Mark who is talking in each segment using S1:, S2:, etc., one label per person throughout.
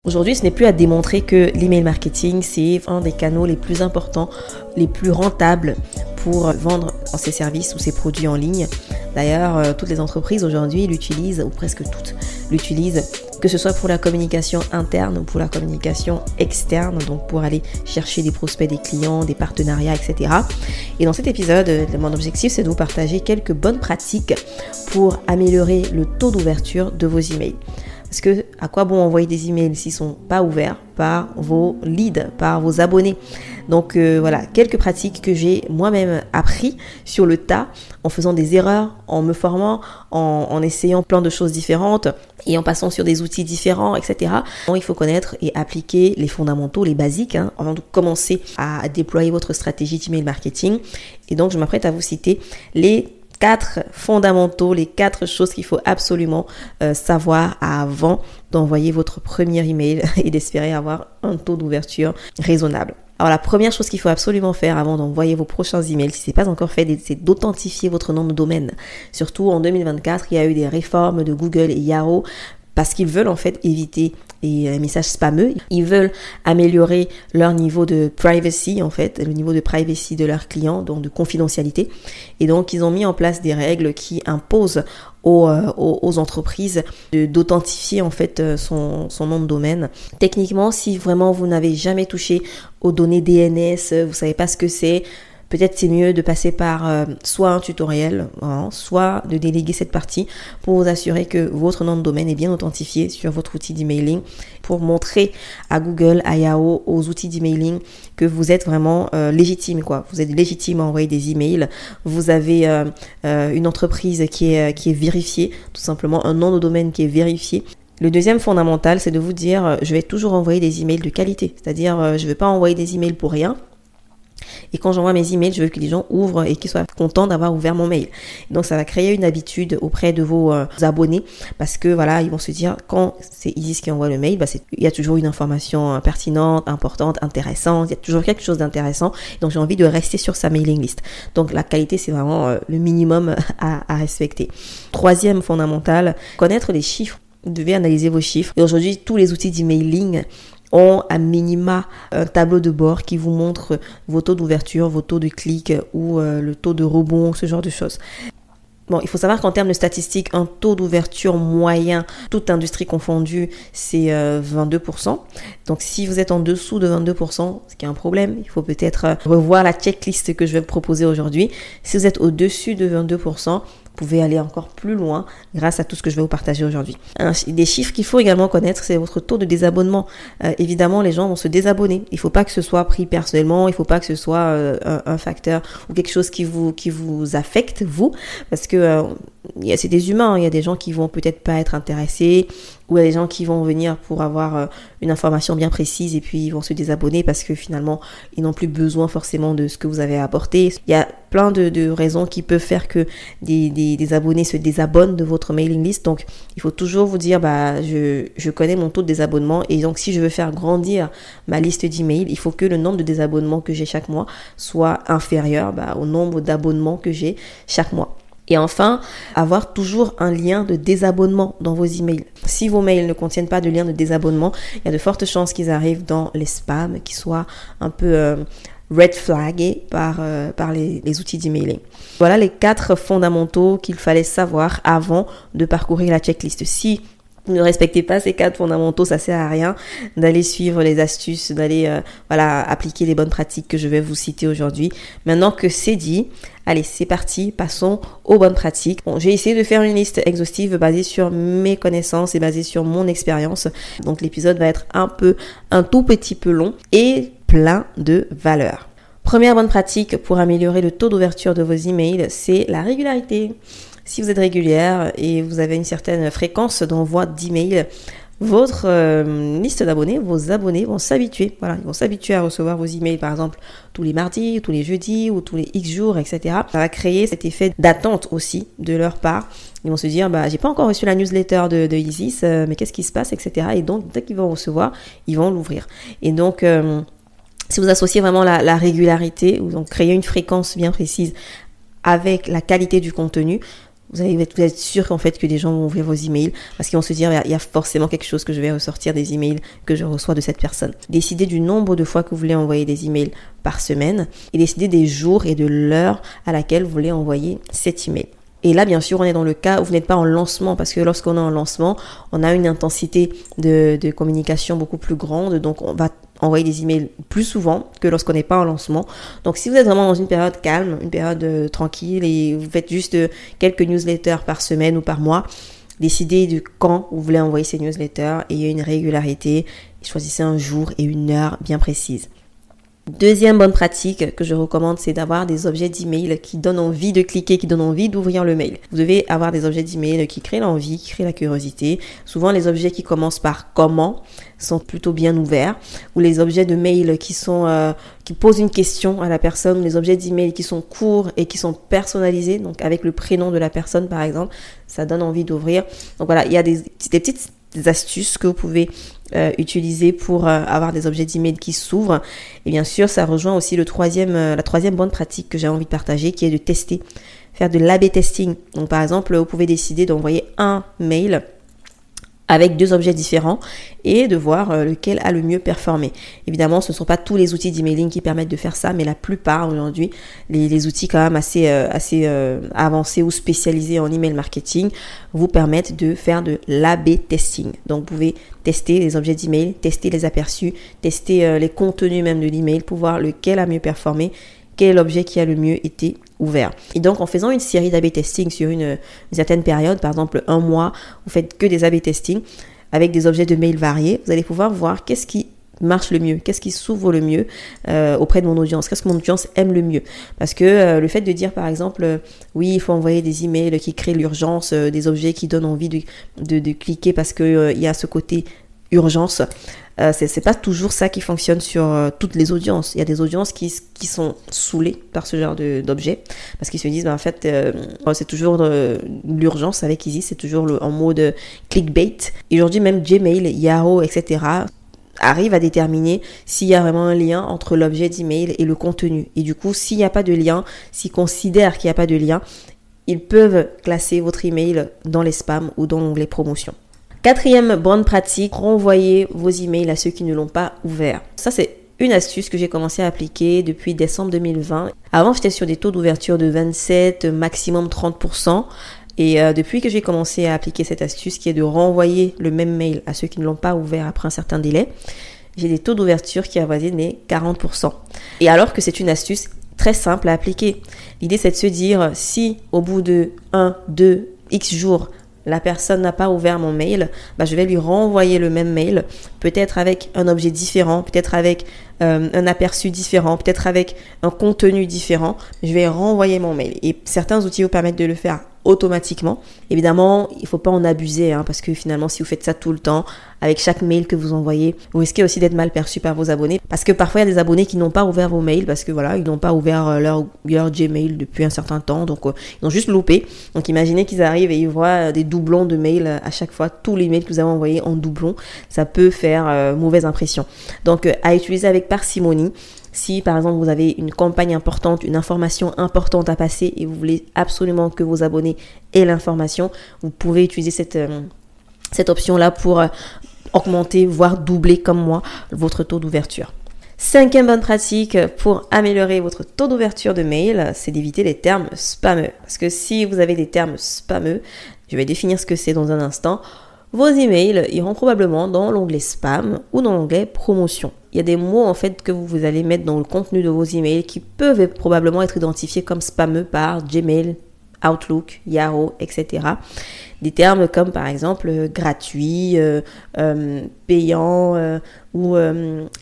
S1: Aujourd'hui, ce n'est plus à démontrer que l'email marketing, c'est un des canaux les plus importants, les plus rentables pour vendre ses services ou ses produits en ligne. D'ailleurs, toutes les entreprises aujourd'hui l'utilisent, ou presque toutes l'utilisent, que ce soit pour la communication interne ou pour la communication externe, donc pour aller chercher des prospects, des clients, des partenariats, etc. Et dans cet épisode, mon objectif, c'est de vous partager quelques bonnes pratiques pour améliorer le taux d'ouverture de vos emails. Parce que à quoi bon envoyer des emails s'ils ne sont pas ouverts par vos leads, par vos abonnés? Donc voilà, quelques pratiques que j'ai moi-même appris sur le tas, en faisant des erreurs, en me formant, en essayant plein de choses différentes et en passant sur des outils différents, etc. Donc, il faut connaître et appliquer les fondamentaux, les basiques, avant de commencer à déployer votre stratégie d'email marketing. Et donc, je m'apprête à vous citer les 4 fondamentaux, les 4 choses qu'il faut absolument savoir avant d'envoyer votre premier email et d'espérer avoir un taux d'ouverture raisonnable. Alors la première chose qu'il faut absolument faire avant d'envoyer vos prochains emails, si ce n'est pas encore fait, c'est d'authentifier votre nom de domaine. Surtout en 2024, il y a eu des réformes de Google et Yahoo parce qu'ils veulent en fait éviter les messages spammeux. Ils veulent améliorer leur niveau de privacy, en fait, le niveau de privacy de leurs clients, donc de confidentialité. Et donc, ils ont mis en place des règles qui imposent aux entreprises d'authentifier en fait son nom de domaine. Techniquement, si vraiment vous n'avez jamais touché aux données DNS, vous savez pas ce que c'est, peut-être c'est mieux de passer par soit un tutoriel, soit de déléguer cette partie pour vous assurer que votre nom de domaine est bien authentifié sur votre outil d'emailing, pour montrer à Google, à Yahoo, aux outils d'emailing que vous êtes vraiment légitime, quoi. Vous êtes légitime à envoyer des emails. Vous avez une entreprise qui est vérifiée, tout simplement un nom de domaine qui est vérifié. Le deuxième fondamental, c'est de vous dire, je vais toujours envoyer des emails de qualité. C'est-à-dire, je ne vais pas envoyer des emails pour rien. Et quand j'envoie mes emails, je veux que les gens ouvrent et qu'ils soient contents d'avoir ouvert mon mail. Donc ça va créer une habitude auprès de vos abonnés, parce que voilà, ils vont se dire, quand c'est Isis qui envoie le mail, il y a toujours une information pertinente, importante, intéressante, il y a toujours quelque chose d'intéressant. Donc j'ai envie de rester sur sa mailing list. Donc la qualité, c'est vraiment le minimum à respecter. Troisième fondamental, connaître les chiffres. Vous devez analyser vos chiffres. Et aujourd'hui, tous les outils d'emailing ont à minima un tableau de bord qui vous montre vos taux d'ouverture, vos taux de clics ou le taux de rebond, ce genre de choses. Bon, il faut savoir qu'en termes de statistiques, un taux d'ouverture moyen, toute industrie confondue, c'est 22%. Donc, si vous êtes en dessous de 22%, ce qui est un problème, il faut peut-être revoir la checklist que je vais vous proposer aujourd'hui. Si vous êtes au-dessus de 22%, vous pouvez aller encore plus loin grâce à tout ce que je vais vous partager aujourd'hui. Des chiffres qu'il faut également connaître, c'est votre taux de désabonnement. Évidemment, les gens vont se désabonner. Il ne faut pas que ce soit pris personnellement, il ne faut pas que ce soit un facteur ou quelque chose qui vous affecte, vous, parce que c'est des humains, il y a des gens qui vont peut-être pas être intéressés, ou il y a des gens qui vont venir pour avoir une information bien précise et puis ils vont se désabonner parce que finalement ils n'ont plus besoin forcément de ce que vous avez apporté. Il y a plein de raisons qui peuvent faire que des abonnés se désabonnent de votre mailing list. Donc il faut toujours vous dire, je connais mon taux de désabonnement, et donc si je veux faire grandir ma liste d'emails, il faut que le nombre de désabonnements que j'ai chaque mois soit inférieur au nombre d'abonnements que j'ai chaque mois. Et enfin, avoir toujours un lien de désabonnement dans vos emails. Si vos mails ne contiennent pas de lien de désabonnement, il y a de fortes chances qu'ils arrivent dans les spams, qui soient un peu red flaggés par les outils d'emailing. Voilà les 4 fondamentaux qu'il fallait savoir avant de parcourir la checklist. Si vous ne respectez pas ces 4 fondamentaux, ça sert à rien d'aller suivre les astuces, d'aller appliquer les bonnes pratiques que je vais vous citer aujourd'hui. Maintenant que c'est dit, allez, c'est parti, passons aux bonnes pratiques. Bon, j'ai essayé de faire une liste exhaustive basée sur mes connaissances et basée sur mon expérience. Donc l'épisode va être un tout petit peu long et plein de valeur. Première bonne pratique pour améliorer le taux d'ouverture de vos emails, c'est la régularité. Si vous êtes régulière et vous avez une certaine fréquence d'envoi d'emails, votre liste d'abonnés, vos abonnés vont s'habituer. Voilà, ils vont s'habituer à recevoir vos emails, par exemple, tous les mardis, tous les jeudis ou tous les X jours, etc. Ça va créer cet effet d'attente aussi de leur part. Ils vont se dire, j'ai pas encore reçu la newsletter de Isis, mais qu'est-ce qui se passe, etc. Et donc, dès qu'ils vont recevoir, ils vont l'ouvrir. Et donc, si vous associez vraiment la régularité, ou donc créer une fréquence bien précise avec la qualité du contenu, Vous êtes sûr qu'en fait que les gens vont ouvrir vos emails parce qu'ils vont se dire il y a forcément quelque chose que je vais ressortir des emails que je reçois de cette personne. Décidez du nombre de fois que vous voulez envoyer des emails par semaine et décidez des jours et de l'heure à laquelle vous voulez envoyer cet email. Et là, bien sûr, on est dans le cas où vous n'êtes pas en lancement parce que lorsqu'on est en lancement, on a une intensité de communication beaucoup plus grande. Donc, on va envoyer des emails plus souvent que lorsqu'on n'est pas en lancement. Donc, si vous êtes vraiment dans une période calme, une période tranquille et vous faites juste quelques newsletters par semaine ou par mois, décidez de quand vous voulez envoyer ces newsletters et il y a une régularité. Choisissez un jour et une heure bien précise. Deuxième bonne pratique que je recommande, c'est d'avoir des objets d'email qui donnent envie de cliquer, qui donnent envie d'ouvrir le mail. Vous devez avoir des objets d'email qui créent l'envie, qui créent la curiosité. Souvent, les objets qui commencent par comment sont plutôt bien ouverts, ou les objets de mail qui posent une question à la personne, ou les objets d'email qui sont courts et qui sont personnalisés, donc avec le prénom de la personne par exemple, ça donne envie d'ouvrir. Donc voilà, il y a des petites astuces que vous pouvez utiliser pour avoir des objets d'email qui s'ouvrent. Et bien sûr, ça rejoint aussi la troisième bonne pratique que j'ai envie de partager, qui est de tester, faire de l'A/B testing. Donc par exemple, vous pouvez décider d'envoyer un mail avec 2 objets différents et de voir lequel a le mieux performé. Évidemment, ce ne sont pas tous les outils d'emailing qui permettent de faire ça, mais la plupart aujourd'hui, les outils quand même assez avancés ou spécialisés en email marketing vous permettent de faire de l'A/B testing. Donc, vous pouvez tester les objets d'email, tester les aperçus, tester les contenus même de l'email pour voir lequel a mieux performé, quel objet qui a le mieux été ouvert. Et donc, en faisant une série d'A/B testing sur une certaine période, par exemple 1 mois, vous faites que des A/B testing avec des objets de mail variés, vous allez pouvoir voir qu'est-ce qui marche le mieux, qu'est-ce qui s'ouvre le mieux auprès de mon audience, qu'est-ce que mon audience aime le mieux. Parce que le fait de dire, par exemple, oui, il faut envoyer des emails qui créent l'urgence, des objets qui donnent envie de cliquer parce qu'il y a ce côté urgence, c'est pas toujours ça qui fonctionne sur toutes les audiences. Il y a des audiences qui sont saoulées par ce genre d'objet parce qu'ils se disent en fait c'est toujours l'urgence avec Easy, c'est toujours en mode clickbait. Et aujourd'hui même Gmail, Yahoo, etc. arrivent à déterminer s'il y a vraiment un lien entre l'objet d'email et le contenu. Et du coup, s'il n'y a pas de lien, s'ils considèrent qu'il n'y a pas de lien, ils peuvent classer votre email dans les spams ou dans l'onglet promotion. 4e bonne pratique, renvoyez vos emails à ceux qui ne l'ont pas ouvert. Ça, c'est une astuce que j'ai commencé à appliquer depuis décembre 2020. Avant, j'étais sur des taux d'ouverture de 27, maximum 30%. Et depuis que j'ai commencé à appliquer cette astuce qui est de renvoyer le même mail à ceux qui ne l'ont pas ouvert après un certain délai, j'ai des taux d'ouverture qui avoisinent les 40%. Et alors que c'est une astuce très simple à appliquer. L'idée, c'est de se dire, si au bout de 1, 2, X jours, la personne n'a pas ouvert mon mail, je vais lui renvoyer le même mail, peut-être avec un objet différent, peut-être avec un aperçu différent, peut-être avec un contenu différent. Je vais renvoyer mon mail. Et certains outils vous permettent de le faire automatiquement. Évidemment, il ne faut pas en abuser parce que finalement, si vous faites ça tout le temps, avec chaque mail que vous envoyez, vous risquez aussi d'être mal perçu par vos abonnés. Parce que parfois, il y a des abonnés qui n'ont pas ouvert vos mails parce que voilà, ils n'ont pas ouvert leur Gmail depuis un certain temps. Donc, ils ont juste loupé. Donc, imaginez qu'ils arrivent et ils voient des doublons de mails à chaque fois. Tous les mails que vous avez envoyés en doublon, ça peut faire mauvaise impression. Donc, à utiliser avec parcimonie. Si par exemple vous avez une campagne importante, une information importante à passer et vous voulez absolument que vos abonnés aient l'information, vous pouvez utiliser cette option-là pour augmenter, voire doubler comme moi, votre taux d'ouverture. 5e bonne pratique pour améliorer votre taux d'ouverture de mail, c'est d'éviter les termes spammeux. Parce que si vous avez des termes spammeux, je vais définir ce que c'est dans un instant, vos emails iront probablement dans l'onglet spam ou dans l'onglet promotion. Il y a des mots en fait que vous allez mettre dans le contenu de vos emails qui peuvent probablement être identifiés comme spammeux par Gmail, Outlook, Yahoo, etc. Des termes comme par exemple gratuit, payant ou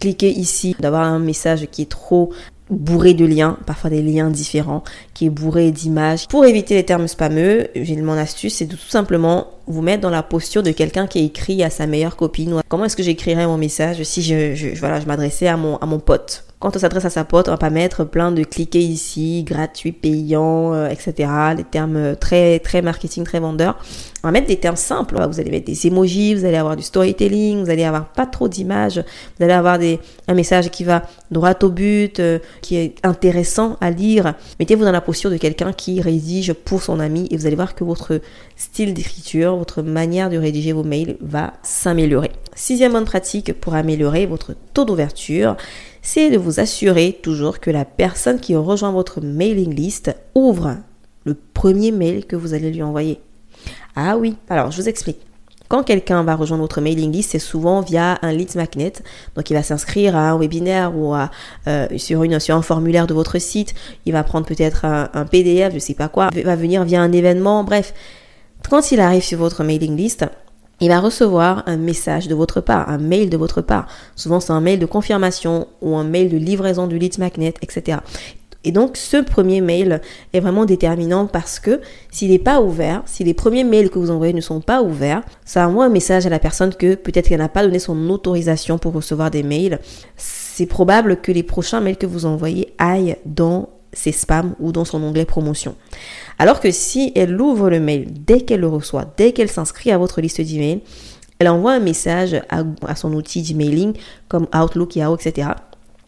S1: cliquez ici, d'avoir un message qui est trop bourré de liens, parfois des liens différents, qui est bourré d'images. Pour éviter les termes spammeux, j'ai mon astuce, c'est de tout simplement vous mettre dans la posture de quelqu'un qui écrit à sa meilleure copine. Comment est-ce que j'écrirais mon message si je m'adressais à mon pote? Quand on s'adresse à sa pote, on va pas mettre plein de cliquez ici, gratuit, payant, etc. Des termes très, très marketing, très vendeurs. On va mettre des termes simples. Vous allez mettre des emojis, vous allez avoir du storytelling, vous allez avoir pas trop d'images, vous allez avoir un message qui va droit au but, qui est intéressant à lire. Mettez-vous dans la posture de quelqu'un qui rédige pour son ami et vous allez voir que votre style d'écriture, votre manière de rédiger vos mails va s'améliorer. 6e bonne pratique pour améliorer votre taux d'ouverture, c'est de vous assurer toujours que la personne qui rejoint votre mailing list ouvre le premier mail que vous allez lui envoyer. Ah oui, alors je vous explique. Quand quelqu'un va rejoindre votre mailing list, c'est souvent via un lead magnet. Donc, il va s'inscrire à un webinaire ou sur un formulaire de votre site. Il va prendre peut-être un PDF, je ne sais pas quoi. Il va venir via un événement. Bref, quand il arrive sur votre mailing list, il va recevoir un message de votre part, un mail de votre part. Souvent, c'est un mail de confirmation ou un mail de livraison du lead magnet, etc. Et donc, ce premier mail est vraiment déterminant parce que s'il n'est pas ouvert, si les premiers mails que vous envoyez ne sont pas ouverts, ça envoie un message à la personne que peut-être qu'elle n'a pas donné son autorisation pour recevoir des mails. C'est probable que les prochains mails que vous envoyez aillent dans ses spams ou dans son onglet promotion. Alors que si elle ouvre le mail dès qu'elle le reçoit, dès qu'elle s'inscrit à votre liste d'emails, elle envoie un message à son outil d'emailing comme Outlook, Yahoo, etc.,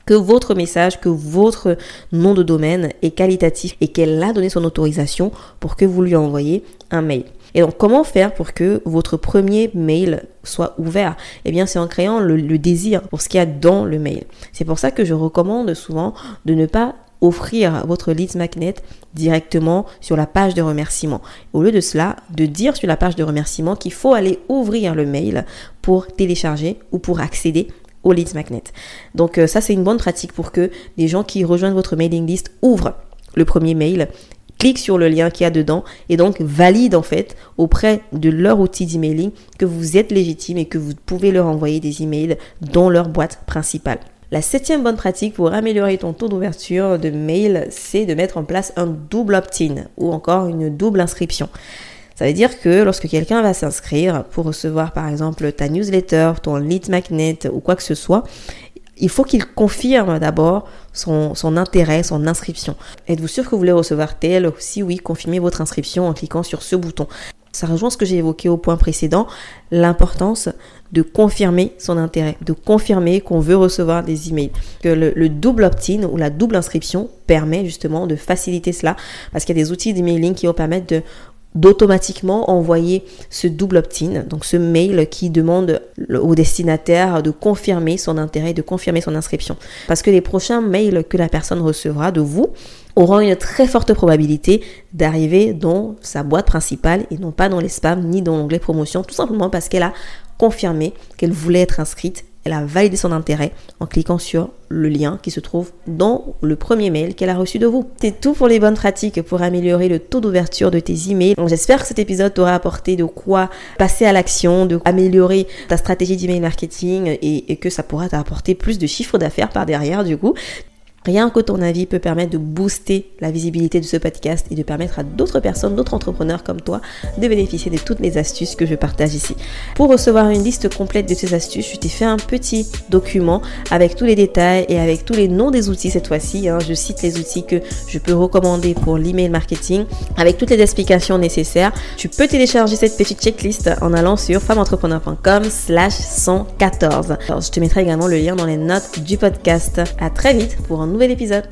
S1: que votre message, que votre nom de domaine est qualitatif et qu'elle a donné son autorisation pour que vous lui envoyiez un mail. Et donc, comment faire pour que votre premier mail soit ouvert? Eh bien, c'est en créant le désir pour ce qu'il y a dans le mail. C'est pour ça que je recommande souvent de ne pas offrir votre lead magnet directement sur la page de remerciement. Au lieu de cela, de dire sur la page de remerciement qu'il faut aller ouvrir le mail pour télécharger ou pour accéder au lead magnet. Donc ça, c'est une bonne pratique pour que les gens qui rejoignent votre mailing list ouvrent le premier mail, cliquent sur le lien qu'il y a dedans et donc valident en fait auprès de leur outil d'emailing que vous êtes légitime et que vous pouvez leur envoyer des emails dans leur boîte principale. La 7e bonne pratique pour améliorer ton taux d'ouverture de mail, c'est de mettre en place un double opt-in ou encore une double inscription. Ça veut dire que lorsque quelqu'un va s'inscrire pour recevoir par exemple ta newsletter, ton lead magnet ou quoi que ce soit, il faut qu'il confirme d'abord son intérêt, son inscription. Êtes-vous sûr que vous voulez recevoir tel? Si oui, confirmez votre inscription en cliquant sur ce bouton. Ça rejoint ce que j'ai évoqué au point précédent, l'importance de confirmer son intérêt, de confirmer qu'on veut recevoir des emails. Que le double opt-in ou la double inscription permet justement de faciliter cela parce qu'il y a des outils d'emailing qui vont permettre d'automatiquement envoyer ce double opt-in, donc ce mail qui demande au destinataire de confirmer son intérêt, de confirmer son inscription. Parce que les prochains mails que la personne recevra de vous auront une très forte probabilité d'arriver dans sa boîte principale et non pas dans les spams ni dans l'onglet promotion, tout simplement parce qu'elle a confirmé qu'elle voulait être inscrite. Elle a validé son intérêt en cliquant sur le lien qui se trouve dans le premier mail qu'elle a reçu de vous. C'est tout pour les bonnes pratiques pour améliorer le taux d'ouverture de tes emails. Donc, j'espère que cet épisode t'aura apporté de quoi passer à l'action, de améliorer ta stratégie d'email marketing et que ça pourra t'apporter plus de chiffre d'affaires par derrière du coup. Rien que ton avis peut permettre de booster la visibilité de ce podcast et de permettre à d'autres personnes, d'autres entrepreneurs comme toi, de bénéficier de toutes les astuces que je partage ici. Pour recevoir une liste complète de ces astuces, je t'ai fait un petit document avec tous les détails et avec tous les noms des outils cette fois-ci. Je cite les outils que je peux recommander pour l'email marketing avec toutes les explications nécessaires. Tu peux télécharger cette petite checklist en allant sur femmeentrepreneur.com/114. Alors, je te mettrai également le lien dans les notes du podcast. À très vite pour un nouvel épisode.